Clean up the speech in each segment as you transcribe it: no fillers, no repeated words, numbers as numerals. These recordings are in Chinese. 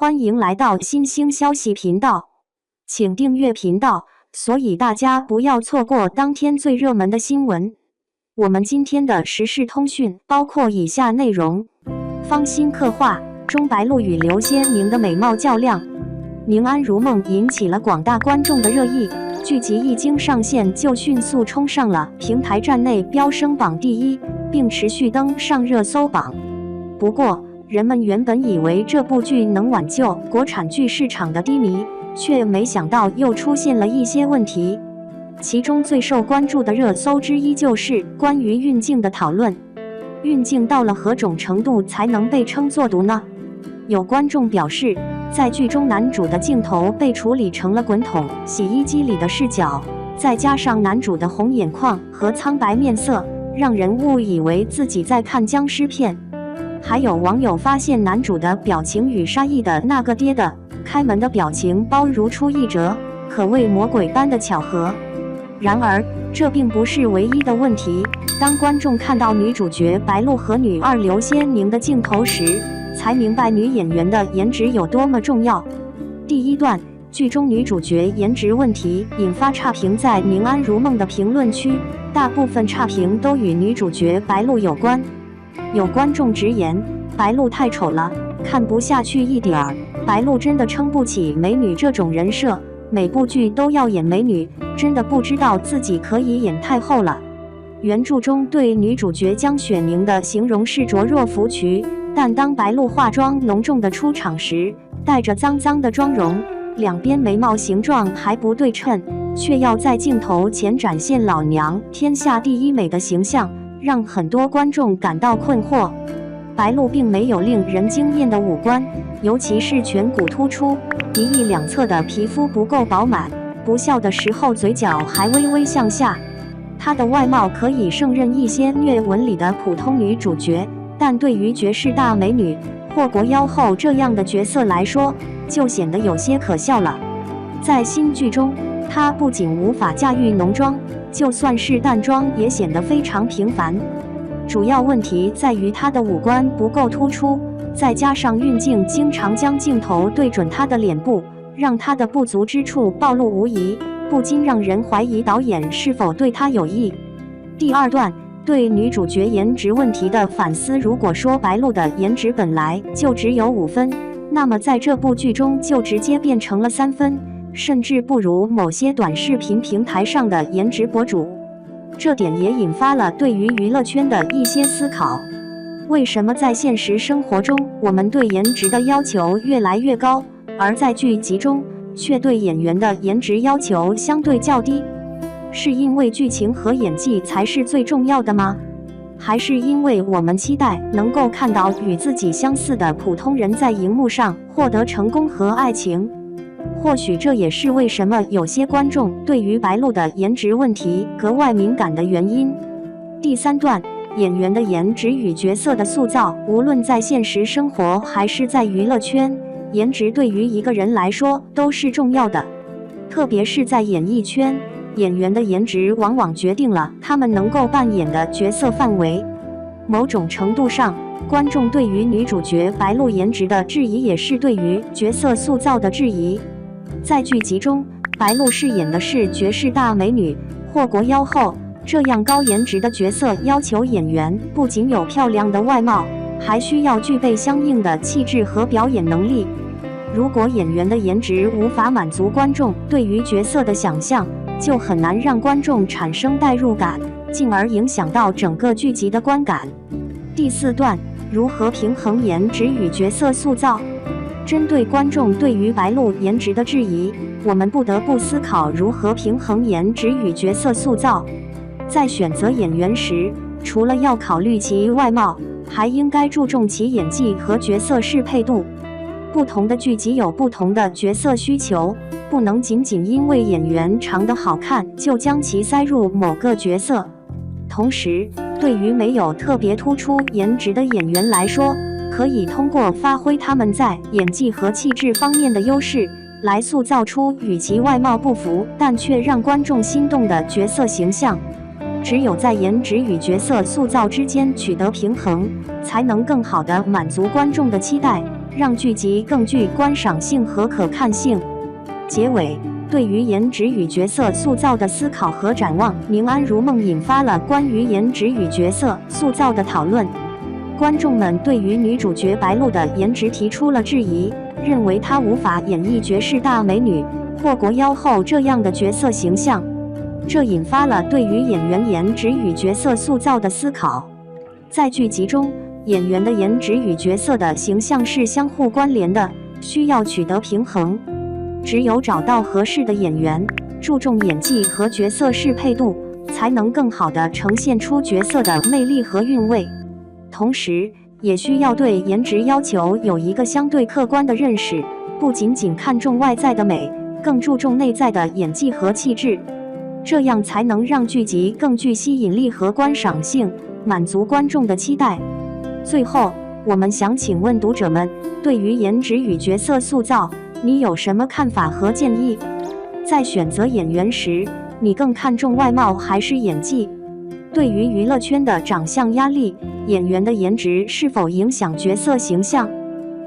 欢迎来到新兴消息频道，请订阅频道，所以大家不要错过当天最热门的新闻。我们今天的时事通讯包括以下内容：方心刻画钟白鹿与刘仙宁的美貌较量，宁安如梦引起了广大观众的热议。剧集一经上线就迅速冲上了平台站内飙升榜第一，并持续登上热搜榜。不过，人们原本以为这部剧能挽救国产剧市场的低迷，却没想到又出现了一些问题。其中最受关注的热搜之一就是关于运镜的讨论。运镜到了何种程度才能被称作毒呢？有观众表示，在剧中男主的镜头被处理成了滚筒洗衣机里的视角，再加上男主的红眼眶和苍白面色，让人误以为自己在看僵尸片。还有网友发现男主的表情与沙溢的那个爹的开门的表情包如出一辙，可谓魔鬼般的巧合。然而，这并不是唯一的问题。当观众看到女主角白鹿和女二刘仙宁的镜头时，才明白女演员的颜值有多么重要。第一段，剧中女主角颜值问题引发差评在宁安如梦的评论区，大部分差评都与女主角白鹿有关。有观众直言，白鹿太丑了，看不下去一点儿。白鹿真的撑不起美女这种人设，每部剧都要演美女，真的不知道自己可以演太后了。原著中对女主角江雪宁的形容是卓若芙蕖，但当白鹿化妆浓重的出场时，带着脏脏的妆容，两边眉毛形状还不对称，却要在镜头前展现老娘天下第一美的形象，让很多观众感到困惑。白鹿并没有令人惊艳的五官，尤其是颧骨突出，鼻翼两侧的皮肤不够饱满，不笑的时候嘴角还微微向下。她的外貌可以胜任一些虐文里的普通女主角，但对于绝世大美女或国妖后这样的角色来说，就显得有些可笑了。在新剧中，她不仅无法驾驭浓妆，就算是淡妆也显得非常平凡。主要问题在于她的五官不够突出，再加上运镜经常将镜头对准她的脸部，让她的不足之处暴露无遗，不禁让人怀疑导演是否对她有意。第二段，对女主角颜值问题的反思。如果说白鹿的颜值本来就只有5分，那么在这部剧中就直接变成了3分，甚至不如某些短视频平台上的颜值博主。这点也引发了对于娱乐圈的一些思考。为什么在现实生活中，我们对颜值的要求越来越高，而在剧集中却对演员的颜值要求相对较低？是因为剧情和演技才是最重要的吗？还是因为我们期待能够看到与自己相似的普通人在荧幕上获得成功和爱情？或许这也是为什么有些观众对于白鹿的颜值问题格外敏感的原因。第三段，演员的颜值与角色的塑造，无论在现实生活还是在娱乐圈，颜值对于一个人来说都是重要的。特别是在演艺圈，演员的颜值往往决定了他们能够扮演的角色范围。某种程度上，观众对于女主角白鹿颜值的质疑，也是对于角色塑造的质疑。在剧集中，白鹿饰演的是绝世大美女或国妖后，这样高颜值的角色要求演员不仅有漂亮的外貌，还需要具备相应的气质和表演能力。如果演员的颜值无法满足观众对于角色的想象，就很难让观众产生代入感，进而影响到整个剧集的观感。第四段，如何平衡颜值与角色塑造？针对观众对于白鹿颜值的质疑，我们不得不思考如何平衡颜值与角色塑造。在选择演员时，除了要考虑其外貌，还应该注重其演技和角色适配度。不同的剧集有不同的角色需求，不能仅仅因为演员长得好看就将其塞入某个角色。同时，对于没有特别突出颜值的演员来说，可以通过发挥他们在演技和气质方面的优势，来塑造出与其外貌不符但却让观众心动的角色形象。只有在颜值与角色塑造之间取得平衡，才能更好地满足观众的期待，让剧集更具观赏性和可看性。结尾，对于颜值与角色塑造的思考和展望，《宁安如梦》引发了关于颜值与角色塑造的讨论。观众们对于女主角白鹿的颜值提出了质疑，认为她无法演绎绝世大美女或国妖后这样的角色形象，这引发了对于演员颜值与角色塑造的思考。在剧集中，演员的颜值与角色的形象是相互关联的，需要取得平衡。只有找到合适的演员，注重演技和角色适配度，才能更好地呈现出角色的魅力和韵味。同时，也需要对颜值要求有一个相对客观的认识，不仅仅看重外在的美，更注重内在的演技和气质，这样才能让剧集更具吸引力和观赏性，满足观众的期待。最后，我们想请问读者们，对于颜值与角色塑造，你有什么看法和建议？在选择演员时，你更看重外貌还是演技？对于娱乐圈的长相压力，演员的颜值是否影响角色形象？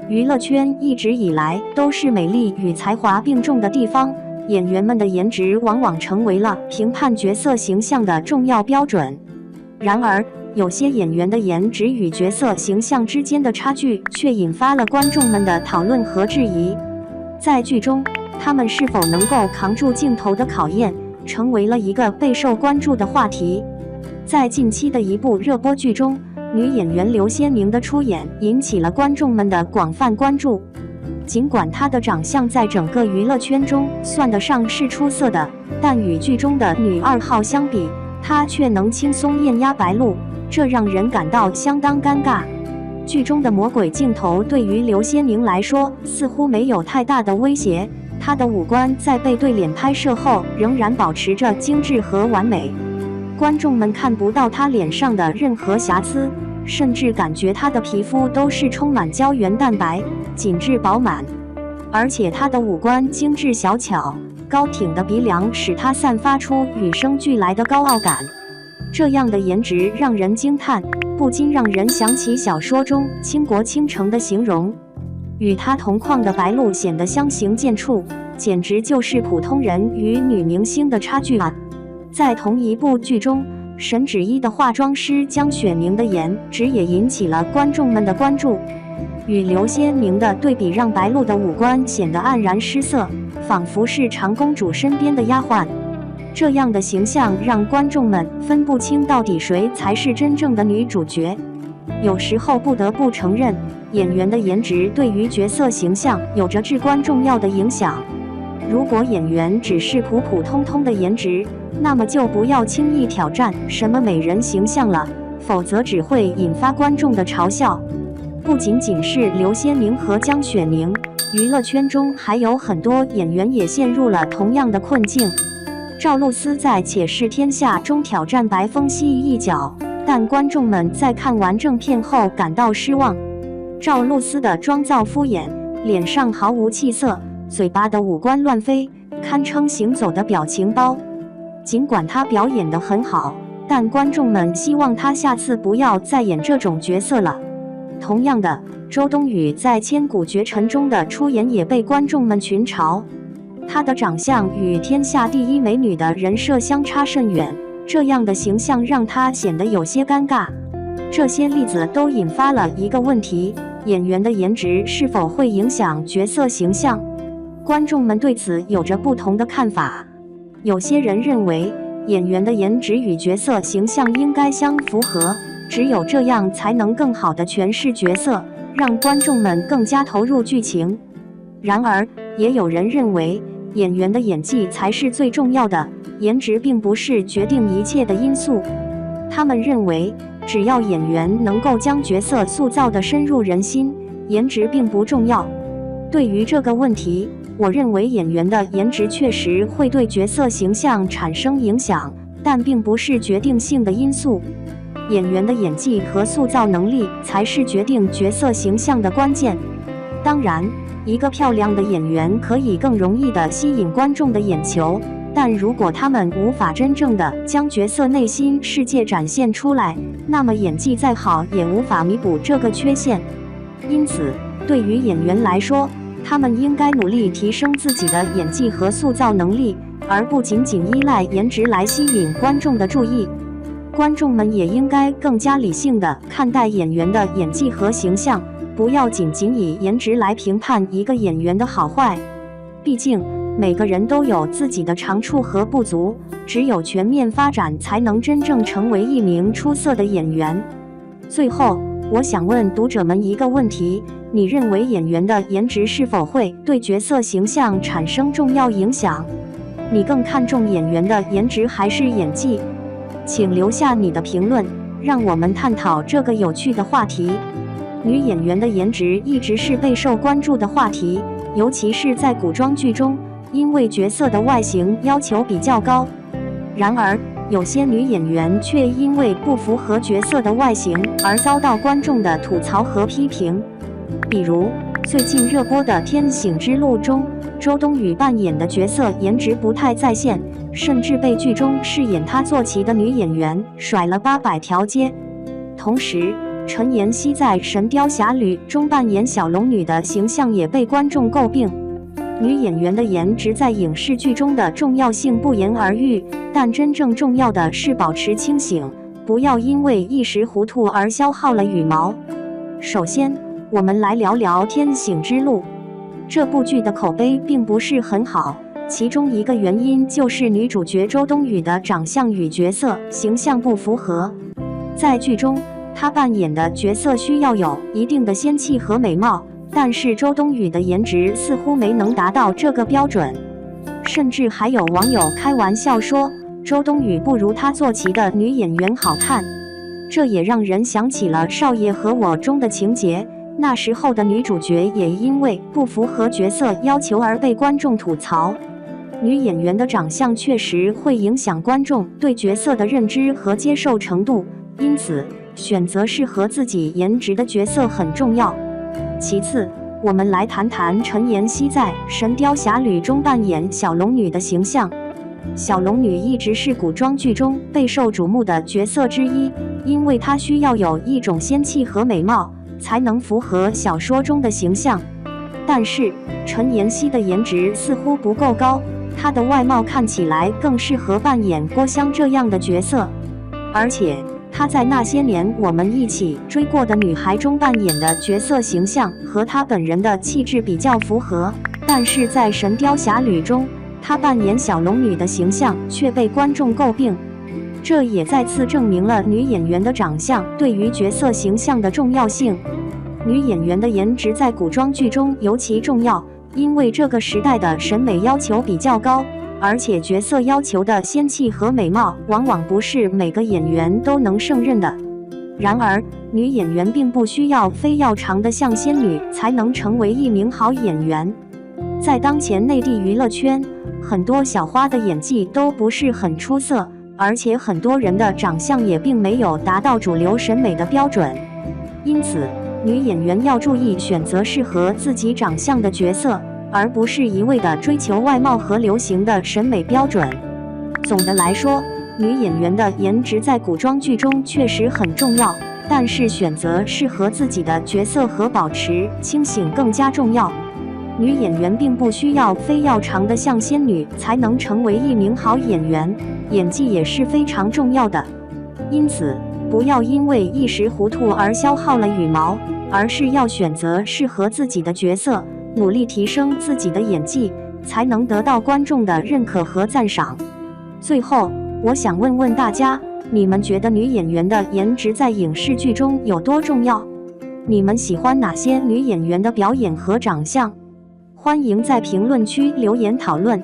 娱乐圈一直以来都是美丽与才华并重的地方，演员们的颜值往往成为了评判角色形象的重要标准。然而，有些演员的颜值与角色形象之间的差距却引发了观众们的讨论和质疑。在剧中，他们是否能够扛住镜头的考验，成为了一个备受关注的话题。在近期的一部热播剧中，女演员刘仙宁的出演引起了观众们的广泛关注。尽管她的长相在整个娱乐圈中算得上是出色的，但与剧中的女二号相比，她却能轻松艳压白鹿，这让人感到相当尴尬。剧中的魔鬼镜头对于刘仙宁来说似乎没有太大的威胁，她的五官在背对脸拍摄后仍然保持着精致和完美，观众们看不到她脸上的任何瑕疵，甚至感觉她的皮肤都是充满胶原蛋白，紧致饱满。而且她的五官精致小巧，高挺的鼻梁使她散发出与生俱来的高傲感。这样的颜值让人惊叹，不禁让人想起小说中倾国倾城的形容。与她同框的白鹿显得相形见绌，简直就是普通人与女明星的差距啊！在同一部剧中，神旨一的化妆师江雪宁的颜值也引起了观众们的关注。与刘仙宁的对比让白鹿的五官显得黯然失色，仿佛是长公主身边的丫鬟。这样的形象让观众们分不清到底谁才是真正的女主角。有时候不得不承认，演员的颜值对于角色形象有着至关重要的影响。如果演员只是普普通通的颜值，那么就不要轻易挑战什么美人形象了，否则只会引发观众的嘲笑。不仅仅是刘仙宁和江雪宁，娱乐圈中还有很多演员也陷入了同样的困境。赵露思在《且试天下》中挑战白凤熙一角，但观众们在看完正片后感到失望。赵露思的妆造敷衍，脸上毫无气色，嘴巴的五官乱飞，堪称行走的表情包。尽管她表演得很好，但观众们希望她下次不要再演这种角色了。同样的，周冬雨在《千古绝尘》中的出演也被观众们群嘲。她的长相与天下第一美女的人设相差甚远，这样的形象让她显得有些尴尬。这些例子都引发了一个问题：演员的颜值是否会影响角色形象？观众们对此有着不同的看法。有些人认为，演员的颜值与角色形象应该相符合，只有这样才能更好地诠释角色，让观众们更加投入剧情。然而，也有人认为，演员的演技才是最重要的，颜值并不是决定一切的因素。他们认为，只要演员能够将角色塑造得深入人心，颜值并不重要。对于这个问题，我认为演员的颜值确实会对角色形象产生影响，但并不是决定性的因素。演员的演技和塑造能力才是决定角色形象的关键。当然，一个漂亮的演员可以更容易地吸引观众的眼球，但如果他们无法真正地将角色内心世界展现出来，那么演技再好也无法弥补这个缺陷。因此，对于演员来说，他们应该努力提升自己的演技和塑造能力，而不仅仅依赖颜值来吸引观众的注意。观众们也应该更加理性地看待演员的演技和形象，不要仅仅以颜值来评判一个演员的好坏。毕竟，每个人都有自己的长处和不足，只有全面发展，才能真正成为一名出色的演员。最后，我想问读者们一个问题：你认为演员的颜值是否会对角色形象产生重要影响？你更看重演员的颜值还是演技？请留下你的评论，让我们探讨这个有趣的话题。女演员的颜值一直是备受关注的话题，尤其是在古装剧中，因为角色的外形要求比较高。然而，有些女演员却因为不符合角色的外形而遭到观众的吐槽和批评。比如，最近热播的《天醒之路》中，周冬雨扮演的角色颜值不太在线，甚至被剧中饰演她坐骑的女演员甩了800条街。同时，陈妍希在《神雕侠侣》中扮演小龙女的形象也被观众诟病。女演员的颜值在影视剧中的重要性不言而喻，但真正重要的是保持清醒，不要因为一时糊涂而消耗了羽毛。首先，我们来聊聊《天醒之路》。这部剧的口碑并不是很好，其中一个原因就是女主角周冬雨的长相与角色形象不符合。在剧中，她扮演的角色需要有一定的仙气和美貌，但是周冬雨的颜值似乎没能达到这个标准，甚至还有网友开玩笑说，周冬雨不如她坐骑的女演员好看。这也让人想起了《少爷和我》中的情节，那时候的女主角也因为不符合角色要求而被观众吐槽。女演员的长相确实会影响观众对角色的认知和接受程度，因此选择适合自己颜值的角色很重要。其次，我们来谈谈陈妍希在《神雕侠侣》中扮演小龙女的形象。小龙女一直是古装剧中备受瞩目的角色之一，因为她需要有一种仙气和美貌，才能符合小说中的形象。但是，陈妍希的颜值似乎不够高，她的外貌看起来更适合扮演郭襄这样的角色。而且，她在那些年我们一起追过的女孩中扮演的角色形象和她本人的气质比较符合，但是在《神雕侠侣》中，她扮演小龙女的形象却被观众诟病。这也再次证明了女演员的长相对于角色形象的重要性。女演员的颜值在古装剧中尤其重要，因为这个时代的审美要求比较高，而且角色要求的仙气和美貌往往不是每个演员都能胜任的。然而，女演员并不需要非要长得像仙女才能成为一名好演员。在当前内地娱乐圈，很多小花的演技都不是很出色，而且很多人的长相也并没有达到主流审美的标准。因此，女演员要注意选择适合自己长相的角色，而不是一味地追求外貌和流行的审美标准。总的来说，女演员的颜值在古装剧中确实很重要，但是选择适合自己的角色和保持清醒更加重要。女演员并不需要非要长得像仙女才能成为一名好演员，演技也是非常重要的。因此，不要因为一时糊涂而消耗了羽毛，而是要选择适合自己的角色，努力提升自己的演技，才能得到观众的认可和赞赏。最后，我想问问大家，你们觉得女演员的颜值在影视剧中有多重要？你们喜欢哪些女演员的表演和长相？欢迎在评论区留言讨论。